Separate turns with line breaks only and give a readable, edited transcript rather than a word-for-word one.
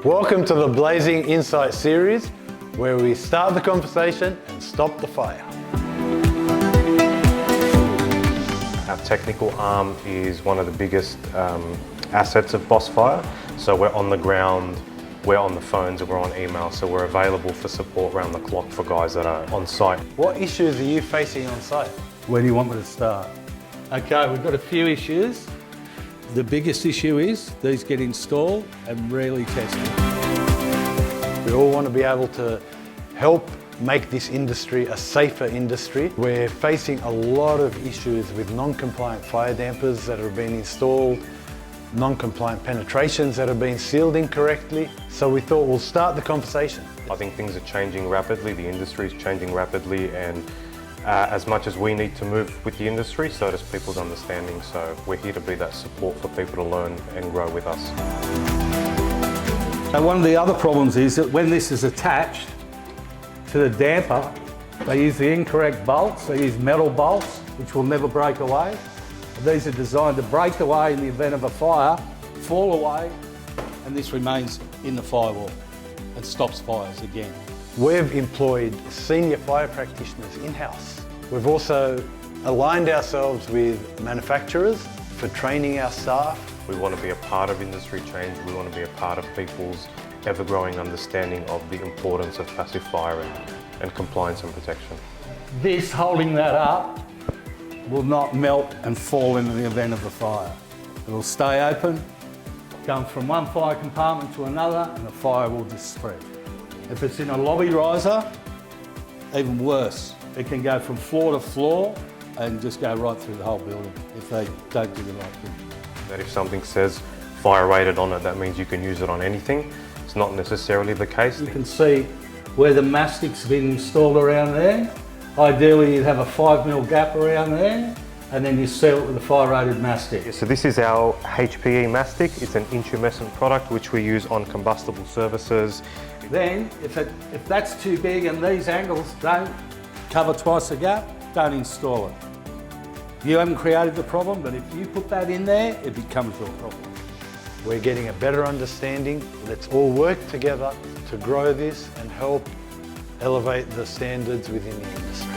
Welcome to the Blazing Insight series, where we start the conversation and stop the fire.
Our technical arm is one of the biggest assets of Boss Fire. So we're on the ground, we're on the phones, and we're on email. So we're available for support around the clock for guys that are on site.
What issues are you facing on site?
Where do you want me to start? Okay, we've got a few issues. The biggest issue is these get installed and rarely tested.
We all want to be able to help make this industry a safer industry. We're facing a lot of issues with non-compliant fire dampers that are being installed, non-compliant penetrations that have been sealed incorrectly. So we thought we'll start the conversation.
I think things are changing rapidly, the industry is changing rapidly, and as much as we need to move with the industry, so does people's understanding. So we're here to be that support for people to learn and grow with us.
So one of the other problems is that when this is attached to the damper, they use the incorrect bolts. They use metal bolts, which will never break away. These are designed to break away in the event of a fire, fall away, and this remains in the firewall and stops fires again.
We've employed senior fire practitioners in-house. We've also aligned ourselves with manufacturers for training our staff.
We want to be a part of industry change. We want to be a part of people's ever-growing understanding of the importance of passive fire and compliance and protection.
This holding that up will not melt and fall in the event of a fire. It will stay open, come from one fire compartment to another, and the fire will just spread. If it's in a lobby riser, even worse. It can go from floor to floor and just go right through the whole building if they don't do the right thing.
That if something says fire rated on it, that means you can use it on anything. It's not necessarily the case.
You can see where the mastic's been installed around there. Ideally, you'd have a 5mm gap around there, and then you seal it with a fire-rated mastic.
So this is our HPE mastic. It's an intumescent product which we use on combustible surfaces.
Then, if that's too big and these angles don't cover twice the gap, don't install it. You haven't created the problem, but if you put that in there, it becomes your problem.
We're getting a better understanding. Let's all work together to grow this and help elevate the standards within the industry.